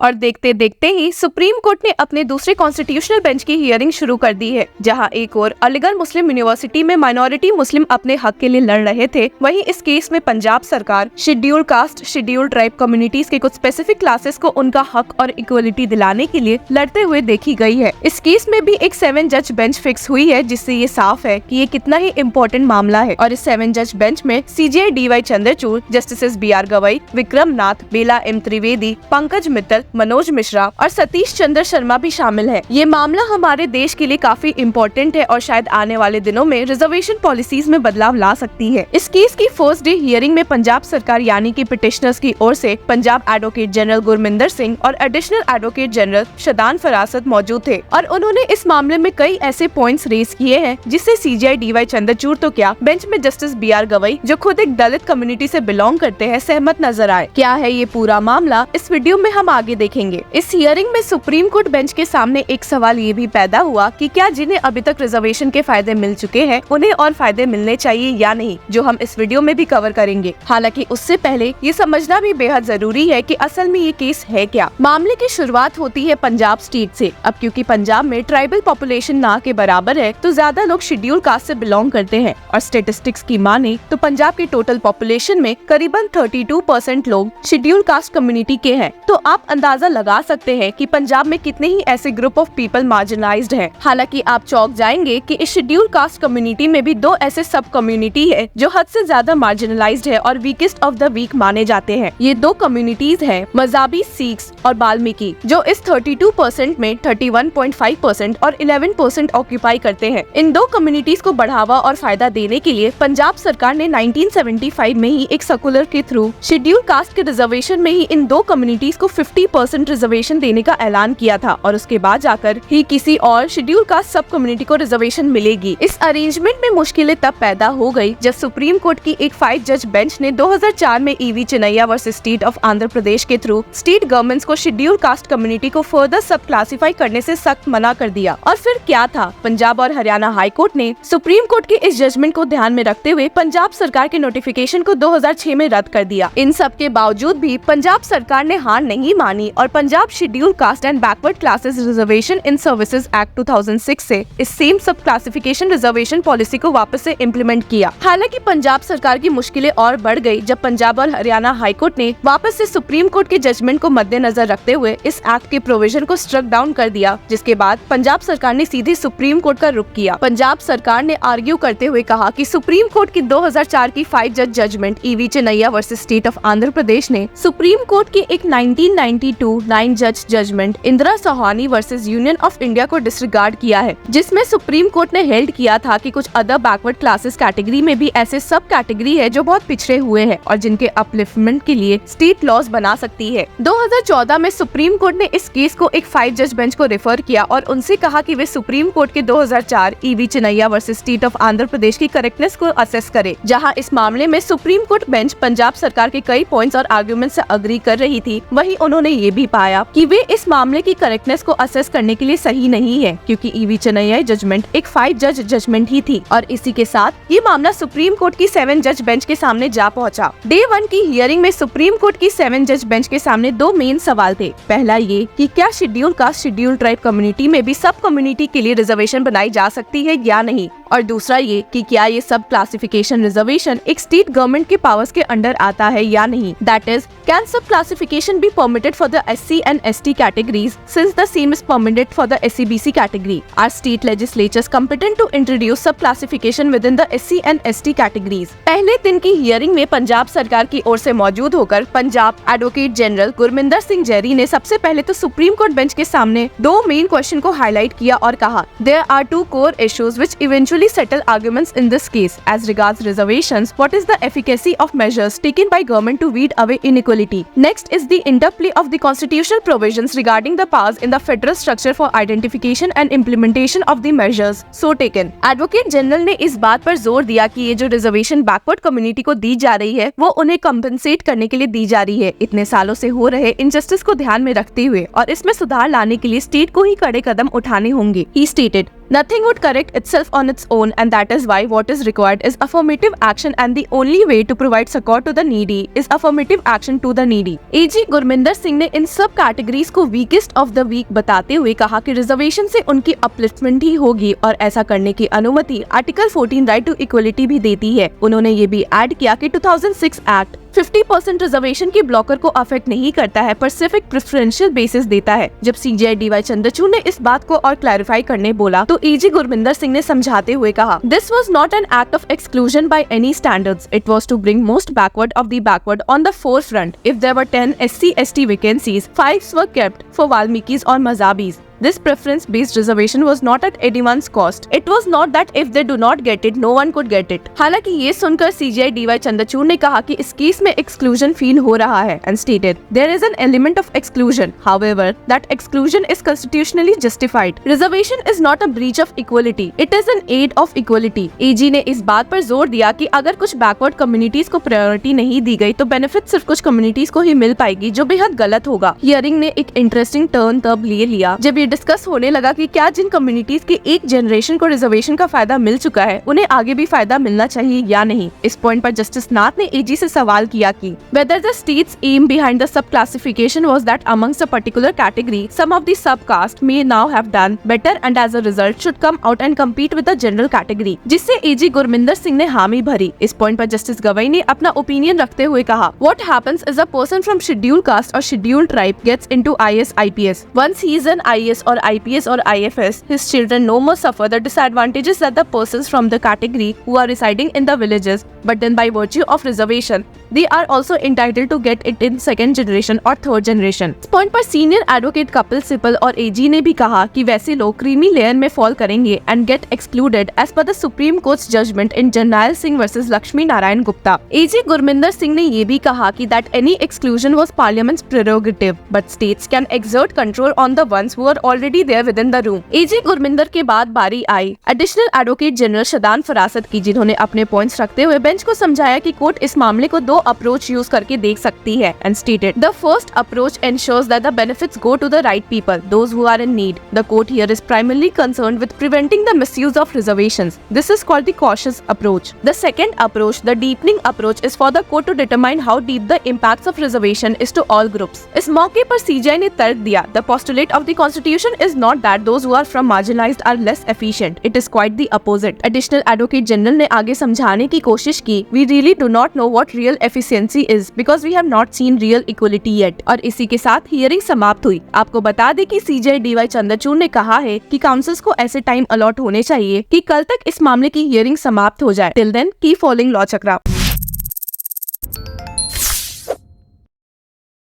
और देखते देखते ही सुप्रीम कोर्ट ने अपने दूसरे कॉन्स्टिट्यूशनल बेंच की हियरिंग शुरू कर दी है। जहां एक और अलीगढ़ मुस्लिम यूनिवर्सिटी में माइनॉरिटी मुस्लिम अपने हक के लिए लड़ रहे थे, वहीं इस केस में पंजाब सरकार schedule caste schedule tribe communities के कुछ स्पेसिफिक क्लासेस को उनका हक और इक्वलिटी दिलाने के लिए लड़ते हुए देखी गई है। इस केस में भी एक 7 जज बेंच फिक्स हुई है, जिससे ये साफ है कि ये कितना ही इम्पोर्टेंट मामला है। और इस 7 जज बेंच में CJI DY Chandrachud, justice BR Gavai, Vikram Nath, Bela M Trivedi, Pankaj Mittal, Manoj Mishra और सतीश चंद्र शर्मा भी शामिल है। ये मामला हमारे देश के लिए काफी इम्पोर्टेंट है और शायद आने वाले दिनों में रिजर्वेशन पॉलिसीज में बदलाव ला सकती है। इस केस की फर्स्ट डे हियरिंग में पंजाब सरकार यानी कि पिटिशनर्स की ओर से पंजाब एडवोकेट जनरल गुरमिंदर सिंह और एडिशनल एडवोकेट जनरल शदान फरासत मौजूद थे और उन्होंने इस मामले में कई ऐसे पॉइंट्स रेज किए हैं जिससे CJI DY चंद्रचूड़ तो क्या, बेंच में जस्टिस BR गवई जो खुद एक दलित कम्युनिटी से बिलोंग करते हैं, सहमत नजर आए। क्या है ये पूरा मामला, इस वीडियो में हम आगे देखेंगे। इस हियरिंग में सुप्रीम कोर्ट बेंच के सामने एक सवाल ये भी पैदा हुआ कि क्या जिन्हें अभी तक रिजर्वेशन के फायदे मिल चुके हैं उन्हें और फायदे मिलने चाहिए या नहीं, जो हम इस वीडियो में भी कवर करेंगे। हालांकि उससे पहले ये समझना भी बेहद जरूरी है कि असल में ये केस है क्या। मामले की शुरुआत होती है पंजाब स्टेट से। अब क्योंकि पंजाब में ट्राइबल पॉपुलेशन ना के बराबर है तो ज्यादा लोग शेड्यूल कास्ट से बिलोंग करते हैं और स्टेटिस्टिक्स की माने तो पंजाब की टोटल पॉपुलेशन में करीबन 32% लोग शेड्यूल कास्ट कम्युनिटी के हैं। तो आप अंदाजा लगा सकते हैं कि पंजाब में कितने ही ऐसे ग्रुप ऑफ पीपल मार्जिनलाइज्ड हैं। हालांकि आप चौंक जाएंगे कि इस शेड्यूल कास्ट कम्युनिटी में भी 2 ऐसे सब कम्युनिटी है जो हद से ज्यादा मार्जिनलाइज्ड है और वीकेस्ट ऑफ द वीक माने जाते हैं। ये 2 कम्युनिटीज हैं मजाबी सिख्स और बाल्मीकि, जो इस 32% में 31.5% और 11% ऑक्यूपाई करते हैं। इन 2 कम्युनिटीज को बढ़ावा और फायदा देने के लिए पंजाब सरकार ने 1975 में ही एक सर्कुलर के थ्रू शेड्यूल कास्ट के रिजर्वेशन में ही इन 2 कम्युनिटीज को 50% रिजर्वेशन देने का ऐलान किया था और उसके बाद जाकर ही किसी और शेड्यूल कास्ट सब कम्युनिटी को रिजर्वेशन मिलेगी। इस अरेंजमेंट में मुश्किलें तब पैदा हो गई जब सुप्रीम कोर्ट की एक 5 जज बेंच ने 2004 में EV Chinnaiah versus state of Andhra Pradesh के थ्रू स्टेट गवर्नमेंट्स को शेड्यूल कास्ट कम्युनिटी को फर्दर सब क्लासिफाई करने से सख्त मना कर दिया। और फिर क्या था, पंजाब और हरियाणा हाई कोर्ट ने सुप्रीम कोर्ट के इस जजमेंट को ध्यान में रखते हुए पंजाब सरकार के नोटिफिकेशन को 2006 में रद्द कर दिया। इन सब के बावजूद भी पंजाब सरकार ने हार नहीं मानी और Punjab schedule caste and backward classes reservation in services act 2006 से इस सेम सब क्लासिफिकेशन रिजर्वेशन पॉलिसी को वापस से इम्प्लीमेंट किया। हालांकि पंजाब सरकार की मुश्किलें और बढ़ गई जब पंजाब और हरियाणा हाई कोर्ट ने वापस से सुप्रीम कोर्ट के जजमेंट को मद्देनजर रखते हुए इस एक्ट के प्रोविजन को स्ट्रक डाउन कर दिया, जिसके बाद पंजाब सरकार ने सीधे सुप्रीम कोर्ट का रुख किया। पंजाब सरकार ने आर्ग्यू करते हुए कहा कि सुप्रीम कोर्ट की 2004 की 5 जज judgment EV Chinnaiah versus state of Andhra Pradesh ने सुप्रीम कोर्ट की एक 1992 9 जज judgment Indira Sawhney versus union of India को डिसरिगार्ड किया है, जिसमें सुप्रीम कोर्ट ने हेल्ड किया था कि कुछ अदर बैकवर्ड क्लासेस कैटेगरी में भी ऐसे सब कैटेगरी है जो बहुत पिछड़े हुए हैं और जिनके अपलिफ्टमेंट के लिए स्टेट लॉज बना सकती है। 2014 में सुप्रीम कोर्ट ने इस केस को एक 5 जज बेंच को रेफर किया और उनसे कहा कि वे सुप्रीम कोर्ट के 2004 EV Chinnaiah versus state of Andhra Pradesh की करेक्टनेस को असेस करे। जहां इस मामले में सुप्रीम कोर्ट बेंच पंजाब सरकार के कई पॉइंट्स और आर्गुमेंट से अग्री कर रही थी, वहीं उन्होंने ये भी पाया कि वे इस मामले की करेक्टनेस को असेस करने के लिए सही नहीं है, क्योंकि EV चिनैया जजमेंट एक 5 जज जजमेंट ही थी। और इसी के साथ ये मामला सुप्रीम कोर्ट की 7 जज बेंच के सामने जा पहुंचा। डे 1 की हियरिंग में सुप्रीम कोर्ट की 7 जज बेंच के सामने 2 मेन सवाल थे। पहला ये कि क्या schedule caste schedule tribe community में भी सब कम्युनिटी के लिए रिजर्वेशन बनाई जा सकती है या नहीं, और दूसरा ये कि क्या ये सब क्लासिफिकेशन रिजर्वेशन एक स्टेट गवर्नमेंट के पावर्स के अंडर आता है या नहीं। दैट इज, कैन सब classification be permitted for the SC and ST categories since the same is permitted for the SC/BC category? Are state legislatures competent to introduce sub classification within the SC and ST categories? पहले दिन की hearing में पंजाब सरकार की ओर से मौजूद होकर Punjab advocate general Gurminder Singh जैरी ने सबसे पहले तो सुप्रीम कोर्ट बेंच के सामने 2 मेन क्वेश्चन को हाईलाइट किया और कहा, There are 2 core issues which eventually settle arguments in this case. As regards reservations, what is the efficacy of measures taken by government to weed away inequality? Next is the interplay of the constitutional provisions regarding the powers in the federal structure for identification and implementation of the measures so taken. Advocate general ने इस बात पर जोर दिया कि ये जो reservation backward community को दी जा रही है वो उन्हें कंपनसेट करने के लिए दी जा रही है, इतने सालों से हो रहे इनजस्टिस को ध्यान में रखते हुए, और इसमें सुधार लाने के लिए स्टेट को ही कड़े कदम उठाने होंगे। He stated, Nothing would correct itself on its own, and that is why what is required is affirmative action, and the only way to provide support to the needy is affirmative action to the needy. AG Gurminder Singh ने इन सब categories को weakest of the week बताते हुए कहा कि reservation से उनकी upliftment ही होगी और ऐसा करने की अनुमति आर्टिकल 14 राइट टू इक्वलिटी भी देती है। उन्होंने ये भी ऐड किया कि 2006 एक्ट 50% रिजर्वेशन के ब्लॉकर को अफेक्ट नहीं करता है पर सिर्फ एक प्रेफरेंशियल बेसिस देता है। जब सीजीआई डीवाई चंद्रचूड़ ने इस बात को और क्लैरिफाई करने बोला तो एजी गुरमिंदर सिंह ने समझाते हुए कहा, this was not an act of exclusion by any standards, it was to bring most backward of the backward on the forefront. If there were 10 SC/ST vacancies, 5 were kept for Valmikis और Mazhabis. This preference-based reservation was not at anyone's cost. It was not that if they do not get it, no one could get it. हालांकि ये सुनकर CGI D Y Chandrachud ने कहा कि इस case में exclusion feel हो रहा है and stated there is an element of exclusion. However, that exclusion is constitutionally justified. Reservation is not a breach of equality. It is an aid of equality. AG ने इस बात पर जोर दिया कि अगर कुछ बैकवर्ड कम्युनिटीज को प्रायोरिटी नहीं दी गई तो बेनिफिट सिर्फ कुछ कम्युनिटीज को ही मिल पाएगी, जो बेहद गलत होगा। हियरिंग ने एक इंटरेस्टिंग टर्न तब ले लिया जब डिस्कस होने लगा कि क्या जिन कम्युनिटीज के एक जनरेशन को रिजर्वेशन का फायदा मिल चुका है उन्हें आगे भी फायदा मिलना चाहिए या नहीं। इस पॉइंट पर जस्टिस नाथ ने एजी से सवाल किया कि whether the state's aim behind the sub classification was that amongst a particular category some of the subcaste may now have done better and as a result should come out and compete with the general category, जिससे एजी गुरमिंदर सिंह ने हामी भरी। इस point पर justice Gavai ने अपना opinion रखते हुए कहा, what happens is a person from scheduled caste or scheduled tribe gets into IS IPS. Once he is an IS or IPS or IFS, his children no more suffer the disadvantages that the persons from the category who are residing in the villages, but then by virtue of reservation, they are also entitled to get it in second generation or third generation. इस point पर senior advocate Kapil Sibal और एजी ने भी कहा कि वैसे लोग creamy layer में फॉल करेंगे and get excluded as per the Supreme Court's judgment in Jarnail Singh versus Lakshmi Narayan Gupta. एजी गुरमिंदर सिंह ने ये भी कहा कि that any exclusion was Parliament's prerogative, but states can exert control on the ones who are already there within the room. एजी गुरमिंदर के बाद बारी आई additional advocate general Shadan फरासत की, जिन्होंने अपने पॉइंट्स रखते हुए बेंच को समझाया कि कोर्ट इस मामले को 2 अप्रोच यूज करके देख सकती है and stated the first approach ensures that the benefits go to the right people, those who are in need. The court here is primarily concerned with preventing the misuse of reservations. This is called the cautious approach. The second approach, the deepening approach, is for the court to determine how deep the impacts of reservation is to all groups. इस मौके पर CGI ने तर्क दिया, the postulate of the constitution is not that those who are from marginalized are less efficient. It is quite the opposite. Additional Advocate General ने आगे समझाने की कोशिश की, we really do not know what real efficiency is because we have not seen real equality yet. और इसी के साथ हियरिंग समाप्त हुई। आपको बता दें कि सीजीआई डीवाई चंद्रचूड़ ने कहा है कि काउंसिल्स को ऐसे टाइम अलॉट होने चाहिए कि कल तक इस मामले की हियरिंग समाप्त हो जाए। Till then keep following law चक्रा।